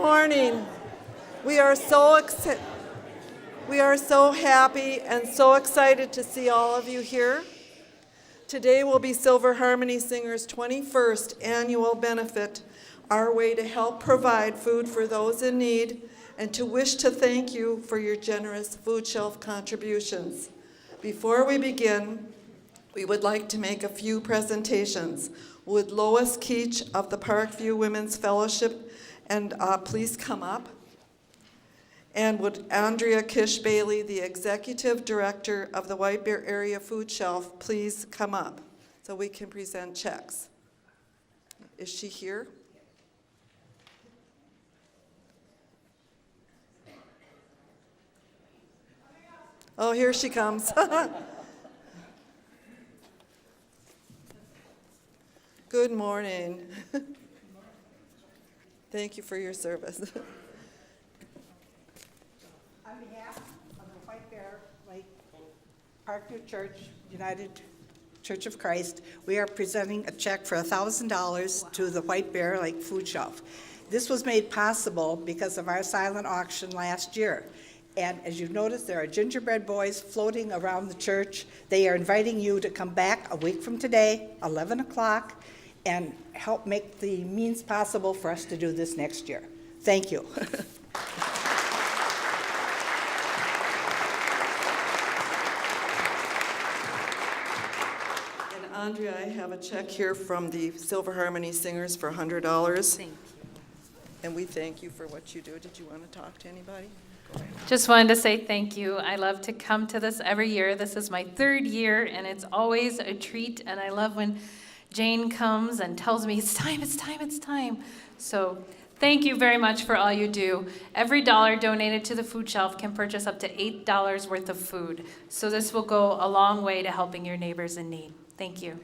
morning. We are so happy and so excited to see all of you here. Today will be Silver Harmony Singers' 21st annual benefit, our way to help provide food for those in need and to wish to thank you for your generous food shelf contributions. Before we begin, we would like to make a few presentations. Would Lois Keach of the Parkview Women's Fellowship and please come up? And would Andrea Kish Bailey, the Executive Director of the White Bear Area Food Shelf, please come up so we can present checks. Is she here? Oh, here she comes. Good morning. Thank you for your service. On behalf of the White Bear Lake Parkview Church, United Church of Christ, we are presenting a check for $1,000 to the White Bear Lake Food Shelf. This was made possible because of our silent auction last year. And as you've noticed, there are gingerbread boys floating around the church. They are inviting you to come back a week from today, 11 o'clock, and help make the means possible for us to do this next year. Thank you. And Andrea, I have a check here from the Silver Harmony Singers for $100. Thank you. And we thank you for what you do. Did you want to talk to anybody? Just wanted to say thank you. I love to come to this every year. This is my third year, and it's always a treat. And I love when Jane comes and tells me, it's time, it's time, it's time. So thank you very much for all you do. Every dollar donated to the food shelf can purchase up to $8 worth of food. So this will go a long way to helping your neighbors in need. Thank you.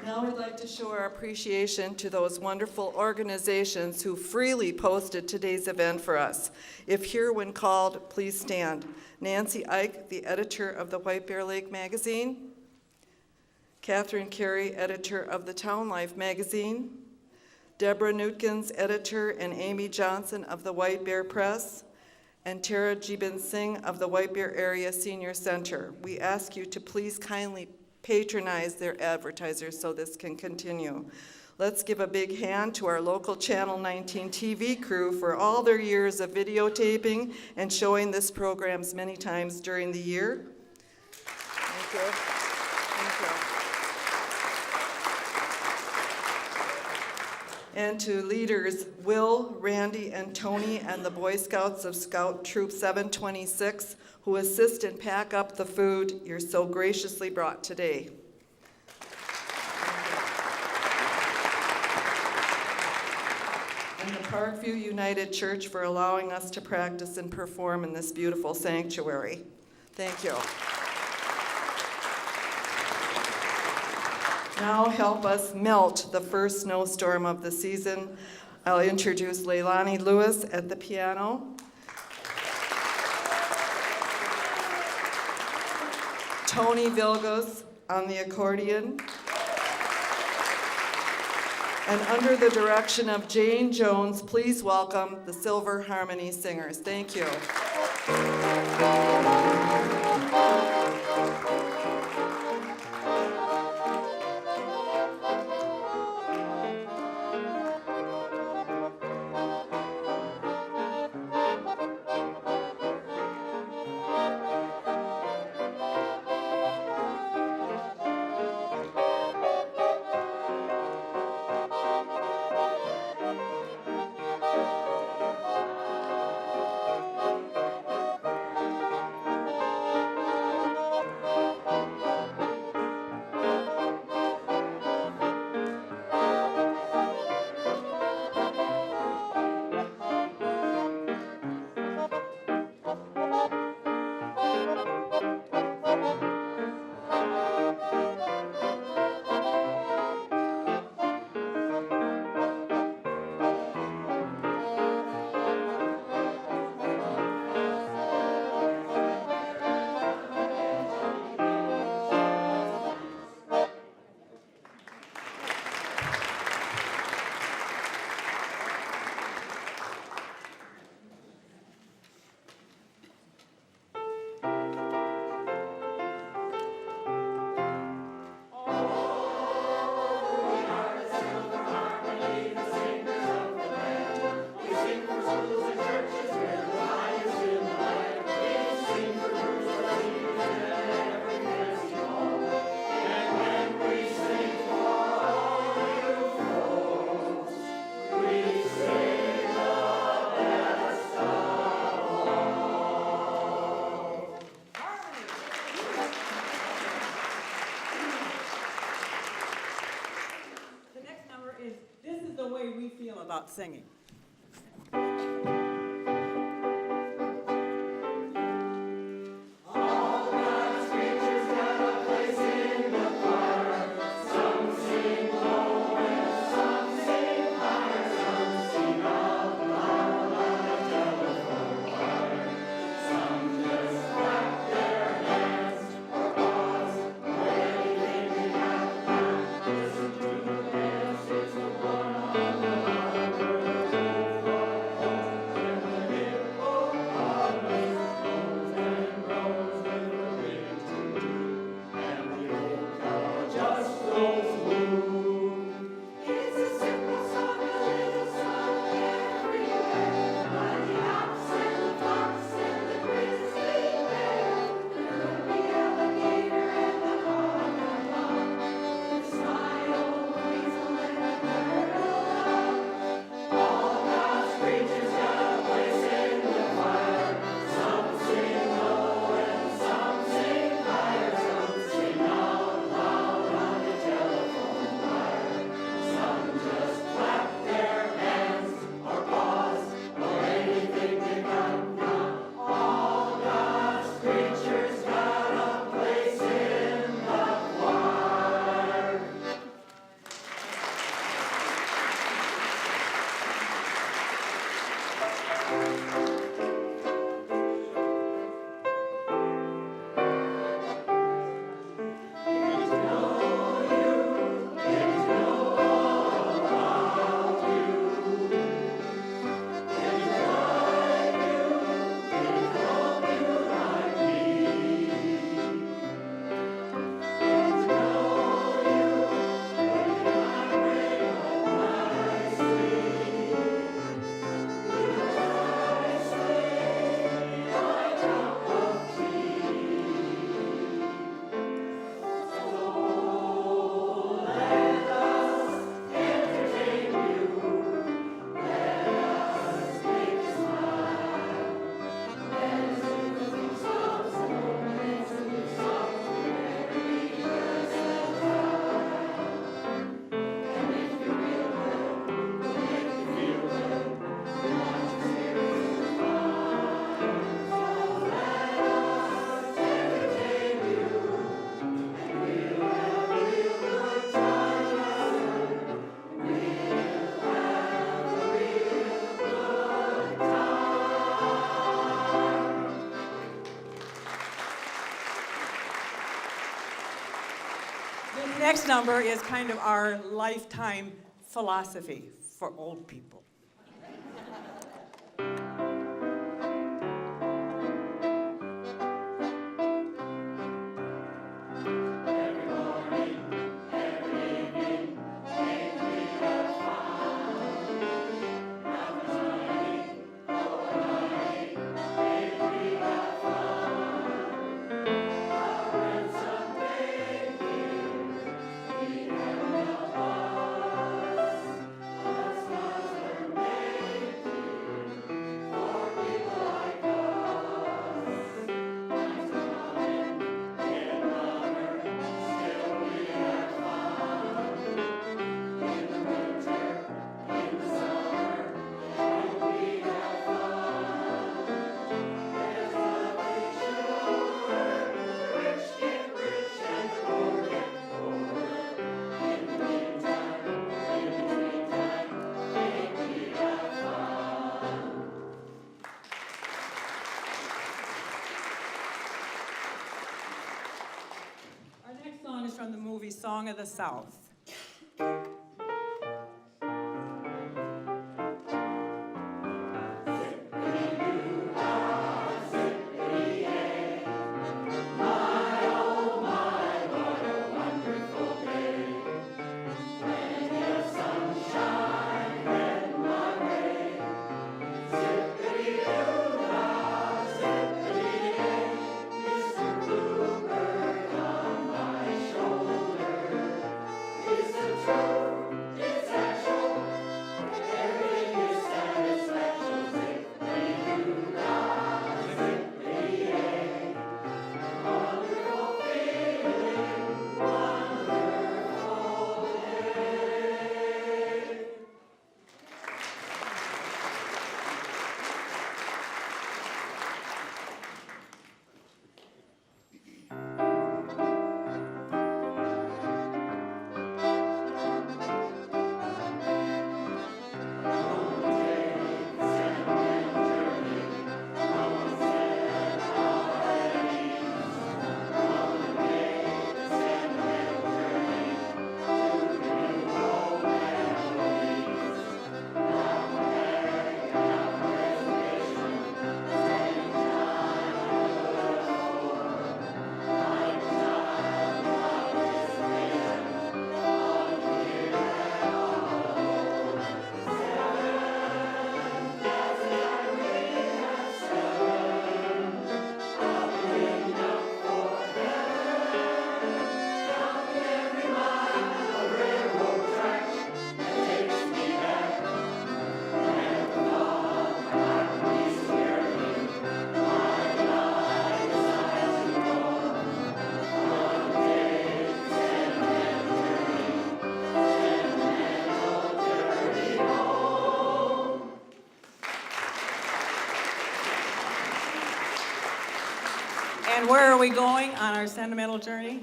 Now we'd like to show our appreciation to those wonderful organizations who freely posted today's event for us. If here when called, please stand. Nancy Ike, the editor of the White Bear Lake magazine. Catherine Carey, editor of the Town Life magazine. Deborah Nutkins, editor, and Amy Johnson of the White Bear Press. And Tara Jibin Singh of the White Bear Area Senior Center. We ask you to please kindly patronize their advertisers so this can continue. Let's give a big hand to our local Channel 19 TV crew for all their years of videotaping and showing this programs many times during the year. Thank you. Thank you. And to leaders Will, Randy, and Tony, and the Boy Scouts of Scout Troop 726, who assist and pack up the food you're so graciously brought today. And the Parkview United Church for allowing us to practice and perform in this beautiful sanctuary. Thank you. Now help us melt the first snowstorm of the season. I'll introduce Leilani Lewis at the piano. Tony Vilgos on the accordion. And under the direction of Jane Jones, please welcome the Silver Harmony Singers. Thank you. way we feel about singing. The next number is kind of our lifetime philosophy for old people. From the movie Song of the South. we going on our sentimental journey?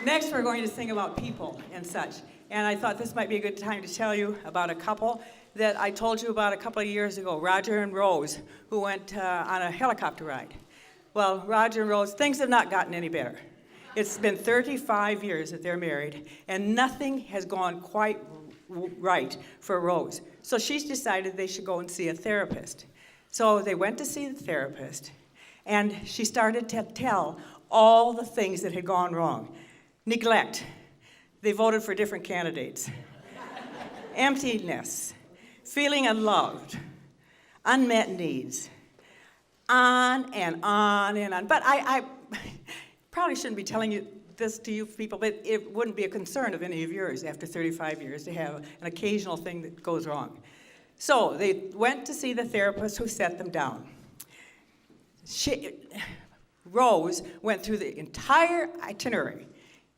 Next, we're going to sing about people and such. And I thought this might be a good time to tell you about a couple that I told you about a couple of years ago, Roger and Rose, who went on a helicopter ride. Well, Roger and Rose, things have not gotten any better. It's been 35 years that they're married, and nothing has gone quite right for Rose. So she's decided they should go and see a therapist. So they went to see the therapist, and she started to tell all the things that had gone wrong. Neglect. They voted for different candidates. Emptiness. Feeling unloved. Unmet needs. On and on and on. But I probably shouldn't be telling you this to you people, but it wouldn't be a concern of any of yours after 35 years to have an occasional thing that goes wrong. So they went to see the therapist who set them down. Rose went through the entire itinerary,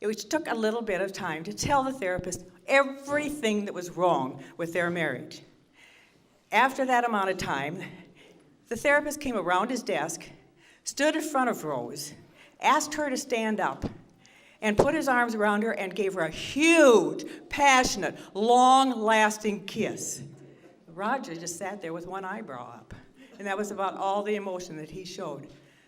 which took a little bit of time to tell the therapist everything that was wrong with their marriage. After that amount of time, the therapist came around his desk, stood in front of Rose, asked her to stand up, and put his arms around her and gave her a huge, passionate, long-lasting kiss. Roger just sat there with one eyebrow up, and that was about all the emotion that he showed.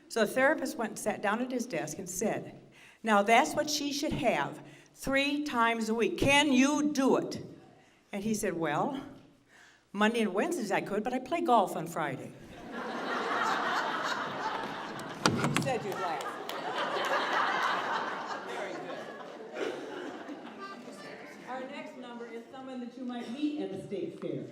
So the therapist went and sat down at his desk and said, "Now that's what she should have 3 times a week. Can you do it?" And he said, "Well, Monday and Wednesdays I could, but I play golf on Friday." You said you'd laugh. Very good. Our next number is someone that you might meet at the state fair.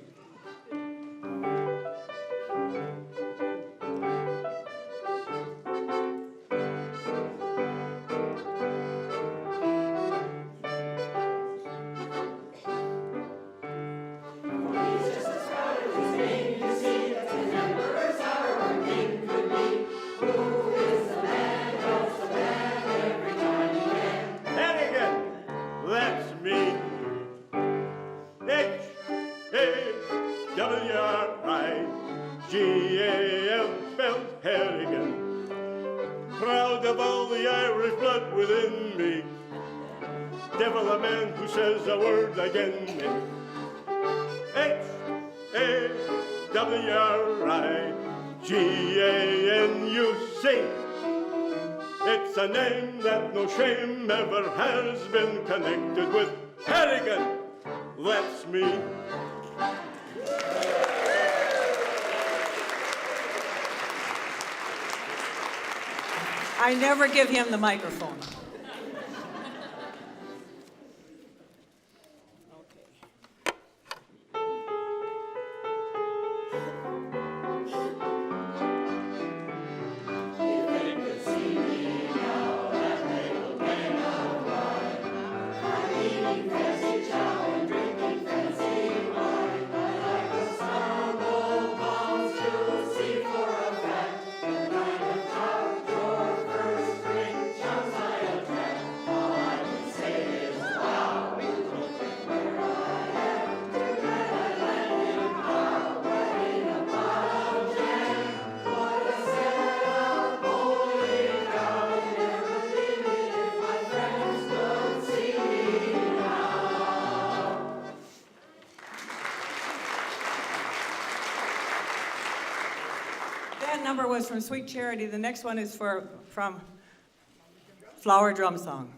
H-A-W-R-I-G-A-N, spelled Harrigan. Proud of all the Irish blood within me. Devil a man who says a word again me. H-A-W-R-I-G-A-N, you see. It's a name that no shame ever has been connected with. Harrigan, that's me. I never give him the microphone. Number was from Sweet Charity. The next one is from Flower Drum Song.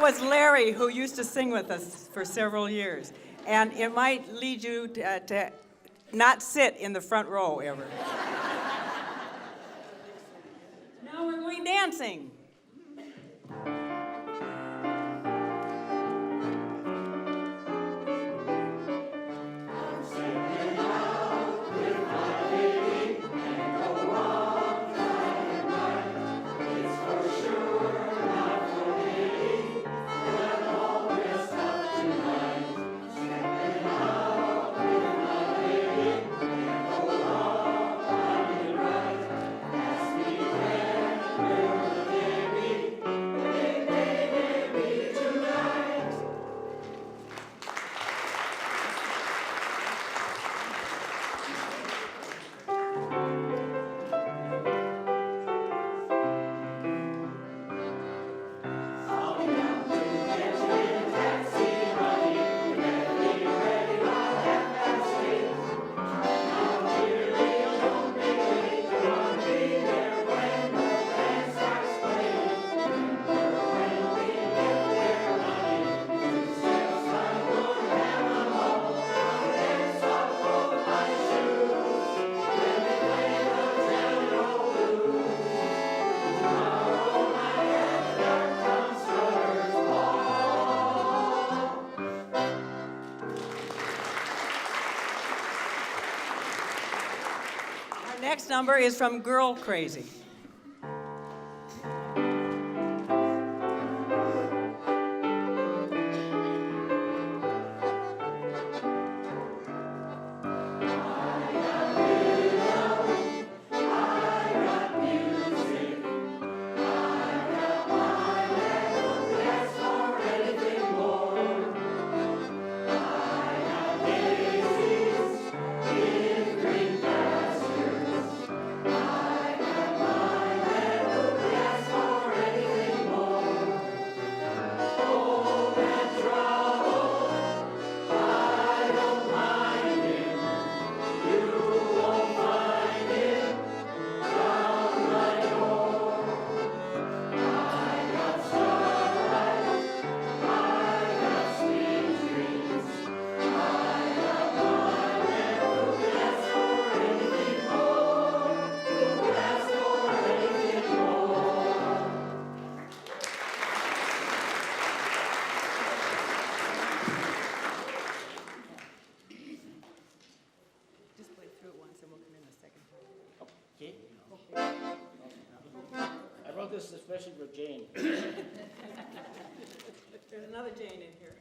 was Larry, who used to sing with us for several years. And it might lead you to not sit in the front row ever. Now we're going dancing. Next number is from Girl Crazy. I wrote this especially for Jane. There's another Jane in here.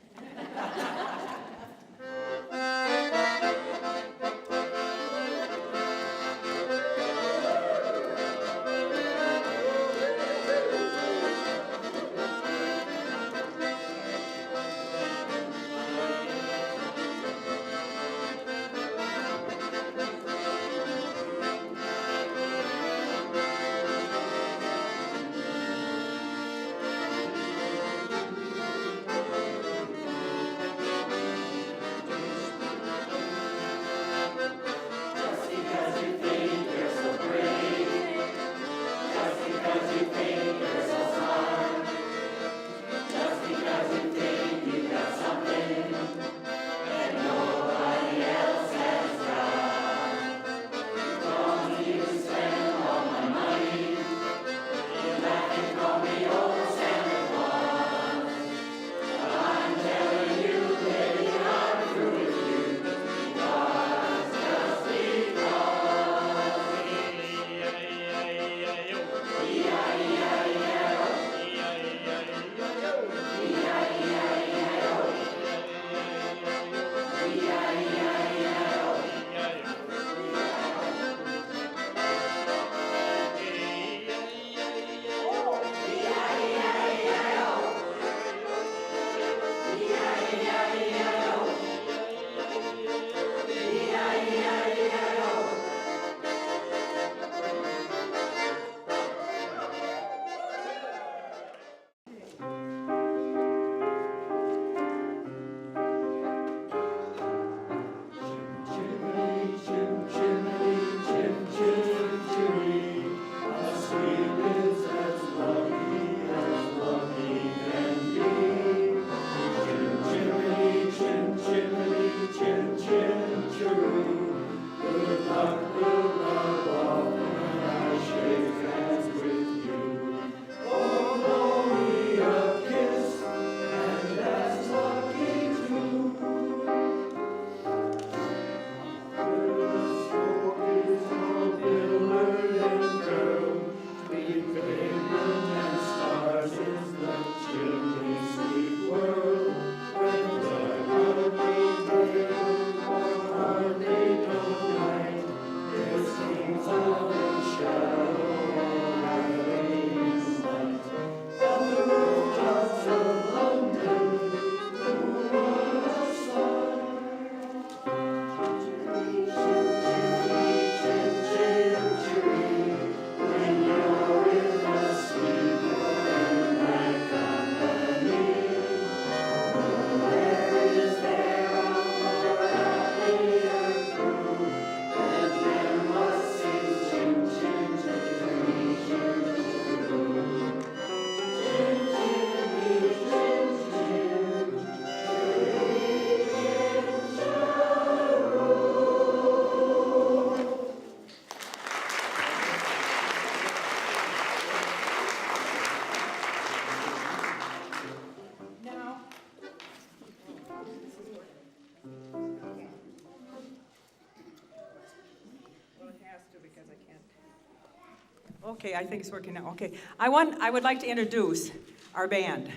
Okay, I think it's working now. Okay. I would like to introduce our band.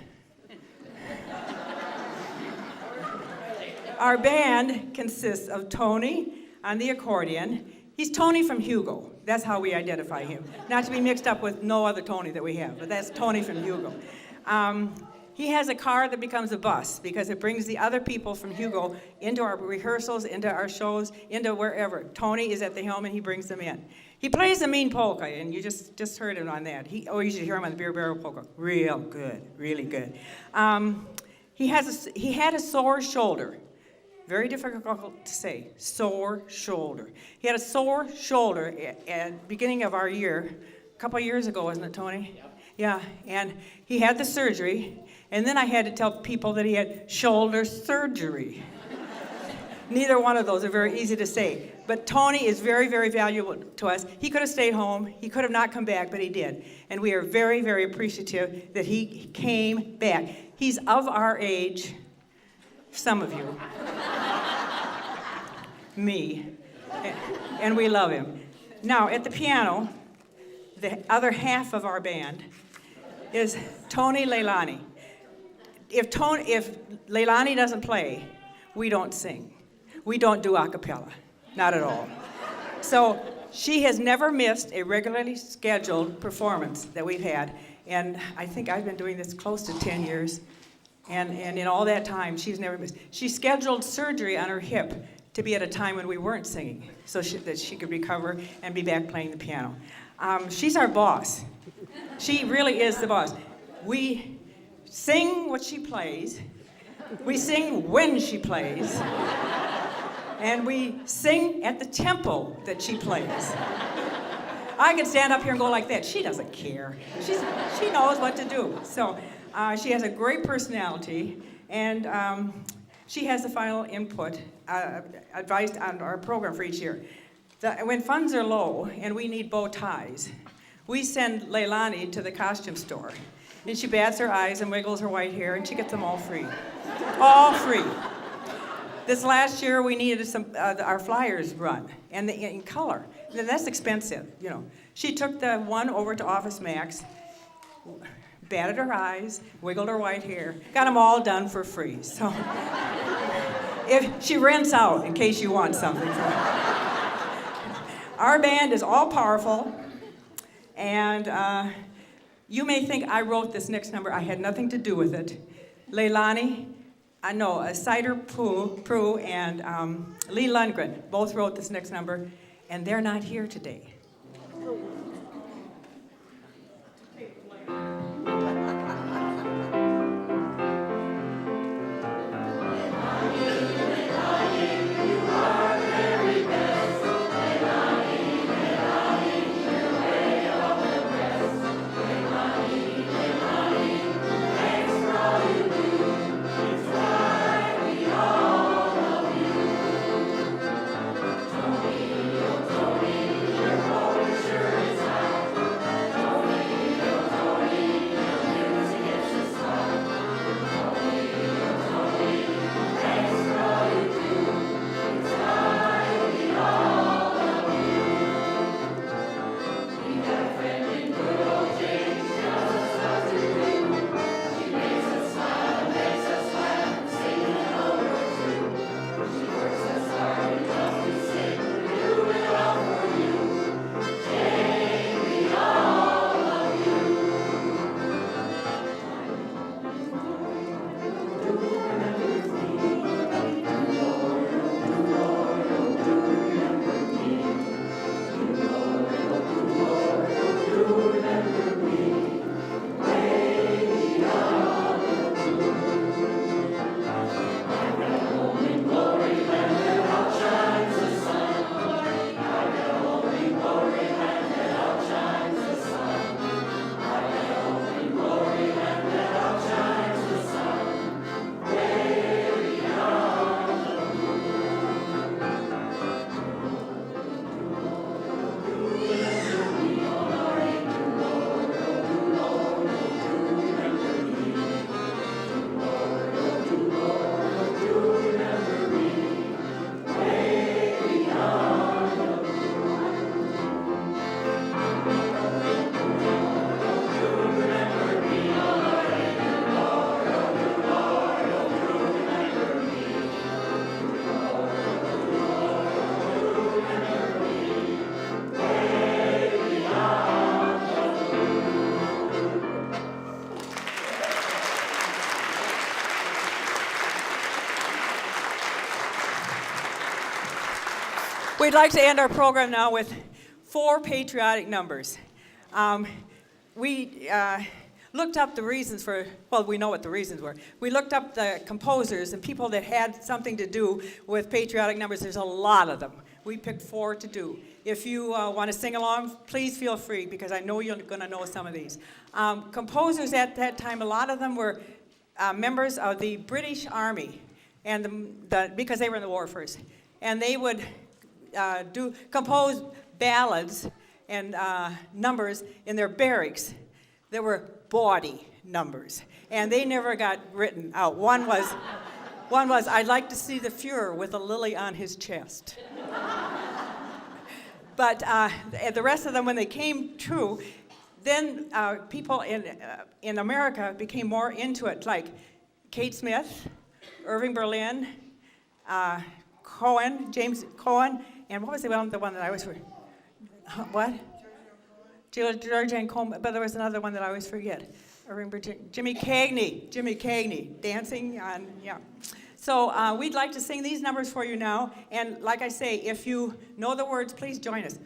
Our band consists of Tony on the accordion. He's Tony from Hugo. That's how we identify him. Not to be mixed up with no other Tony that we have, but that's Tony from Hugo. He has a car that becomes a bus because it brings the other people from Hugo into our rehearsals, into our shows, into wherever. Tony is at the helm and he brings them in. He plays the mean polka, and you just heard him on that. You should hear him on the beer barrel polka. Real good, really good. He had a sore shoulder. Very difficult to say, sore shoulder. He had a sore shoulder at the beginning of our year, a couple of years ago, wasn't it, Tony? Yep. Yeah, and he had the surgery, and then I had to tell people that he had shoulder surgery. Neither one of those are very easy to say. But Tony is very, very valuable to us. He could have stayed home. He could have not come back, but he did. And we are very, very appreciative that he came back. He's of our age, some of you. Me. And we love him. Now, at the piano, the other half of our band is Tony Leilani. If Leilani doesn't play, we don't sing. We don't do a cappella. Not at all. So she has never missed a regularly scheduled performance that we've had. And I think I've been doing this close to 10 years. And in all that time, she's never missed. She scheduled surgery on her hip to be at a time when we weren't singing, so that she could recover and be back playing the piano. She's our boss. She really is the boss. We sing what she plays. We sing when she plays. And we sing at the tempo that she plays. I could stand up here and go like that. She doesn't care. She knows what to do. So she has a great personality, and she has the final input, advice on our program for each year. When funds are low and we need bow ties, we send Leilani to the costume store. And she bats her eyes and wiggles her white hair, and she gets them all free. All free. This last year, we needed our flyers run, and in color. And that's expensive, you know. She took the one over to Office Max, batted her eyes, wiggled her white hair, got them all done for free. So if she rents out in case you want something from her. Our band is all powerful, and you may think I wrote this next number. I had nothing to do with it. Leilani, Cider Prue and Lee Lundgren both wrote this next number, and they're not here today. we'd like to end our program now with 4 patriotic numbers. We looked up the reasons for, well, we know what the reasons were. We looked up the composers and people that had something to do with patriotic numbers. There's a lot of them. We picked 4 to do. If you want to sing along, please feel free, because I know you're going to know some of these. Composers at that time, a lot of them were members of the British Army, and because they were in the war first. And they would compose ballads and numbers in their barracks. There were bawdy numbers, and they never got written out. One was, I'd like to see the Fuhrer with a lily on his chest. But the rest of them, when they came true, then people in America became more into it, like Kate Smith, Irving Berlin, James Cohen, and what was the one that I always forget? What? Georgianne Coleman, but there was another one that I always forget. Jimmy Cagney, dancing on, yeah. So we'd like to sing these numbers for you now, and like I say, if you know the words, please join us.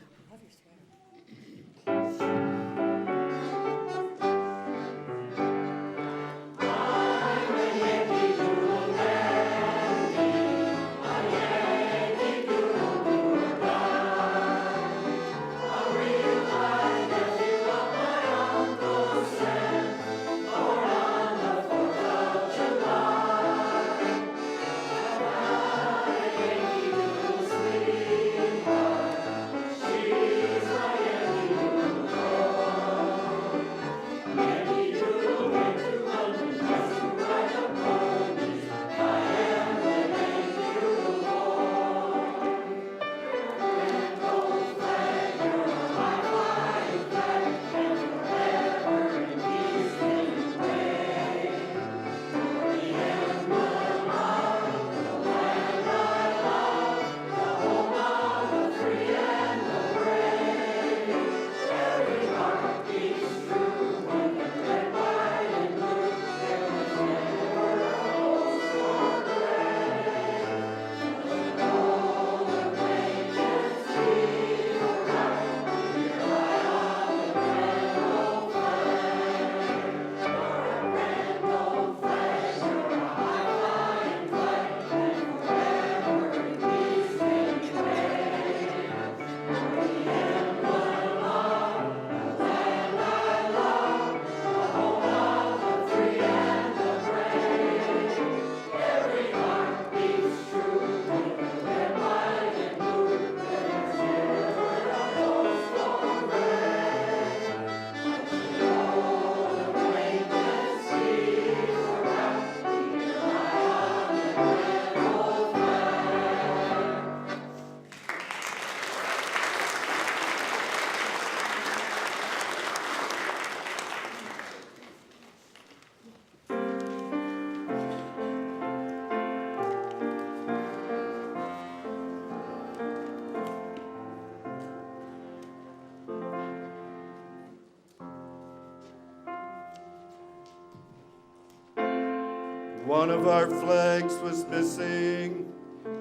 One of our flags was missing,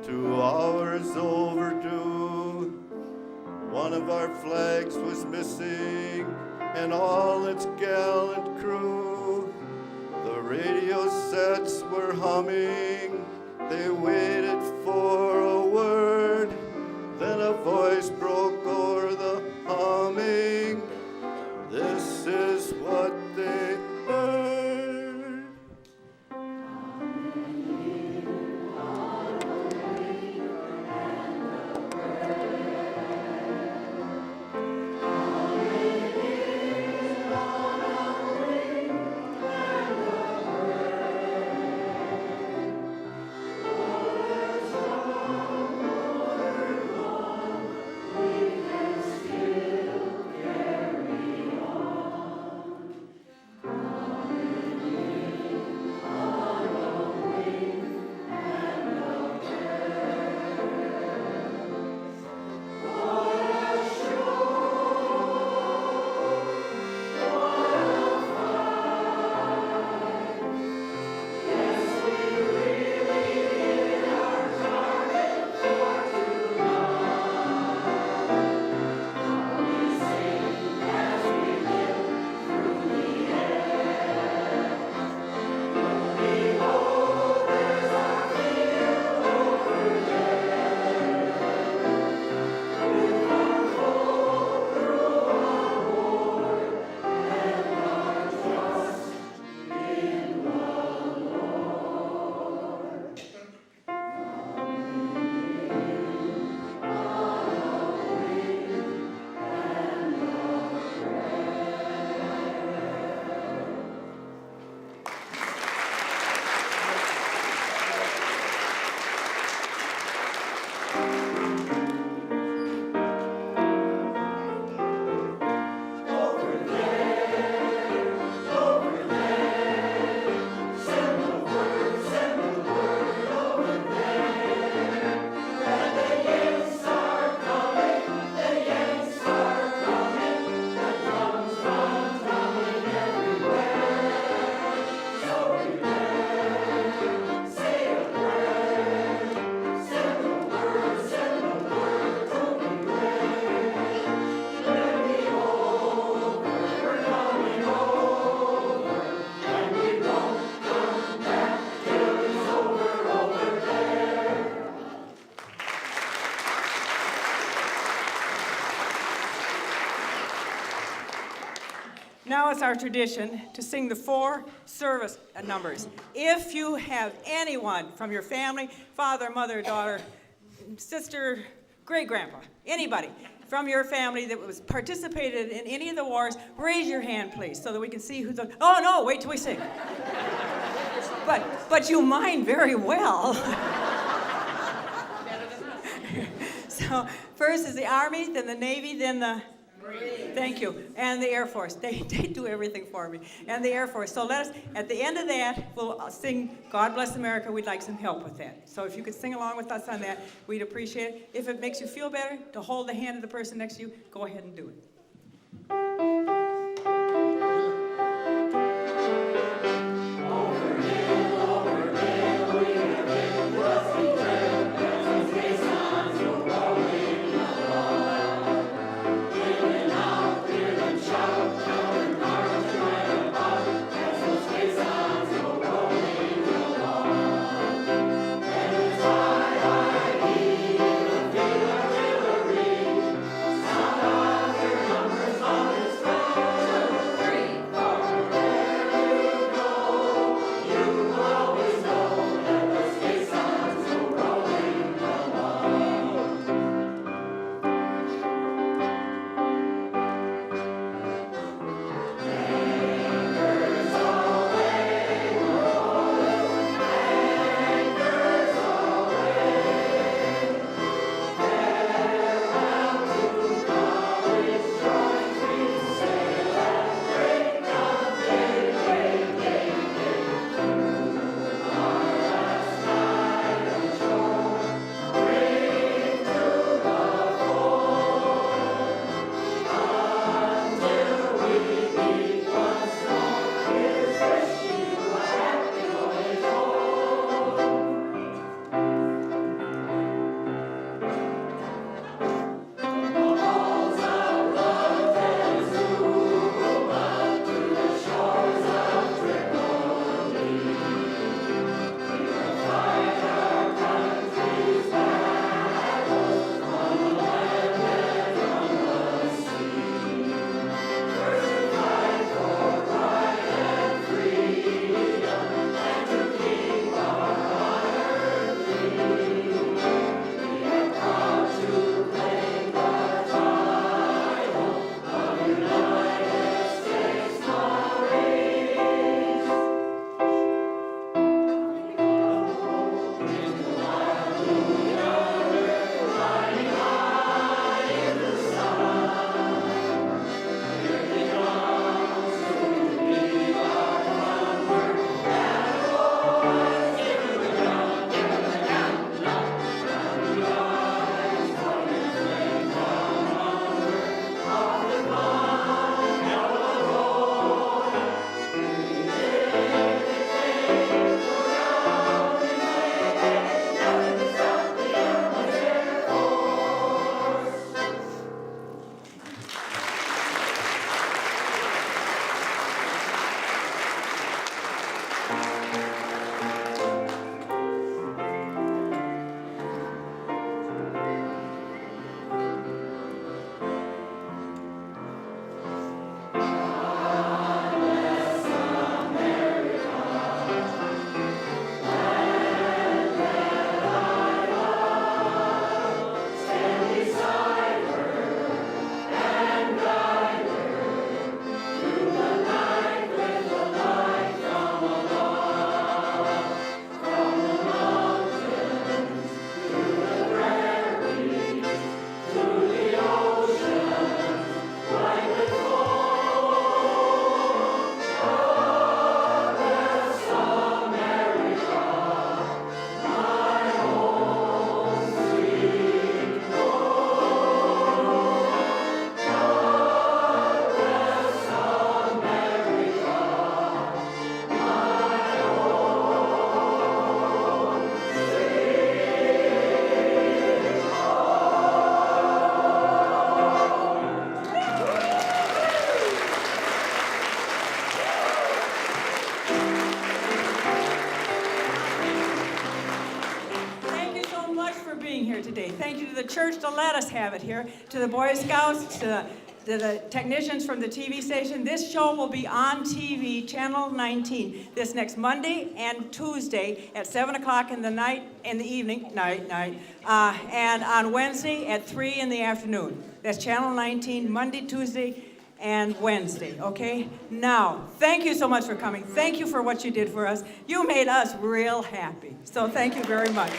2 hours overdue. One of our flags was missing, and all its gallant crew. The radio sets were humming, they waited for a word. Then a voice broke o'er the humming, this is what they heard. Now it's our tradition to sing the 4 service numbers. If you have anyone from your family, father, mother, daughter, sister, great-grandpa, anybody from your family that was participated in any of the wars, raise your hand, please, so that we can see who's... Oh, no, wait till we sing. But you mind very well. So first is the Army, then the Navy, then the... Marines. Thank you. And the Air Force. They do everything for me. And the Air Force. So let us, at the end of that, we'll sing God Bless America. We'd like some help with that. So if you could sing along with us on that, we'd appreciate it. If it makes you feel better to hold the hand of the person next to you, go ahead and do it. Thank you to the church to let us have it here, to the Boy Scouts, to the technicians from the TV station, this show will be on TV, Channel 19, this next Monday and Tuesday at 7 o'clock in the evening, and on Wednesday at 3 in the afternoon. That's Channel 19, Monday, Tuesday, and Wednesday, okay? Now, thank you so much for coming. Thank you for what you did for us. You made us real happy. So thank you very much.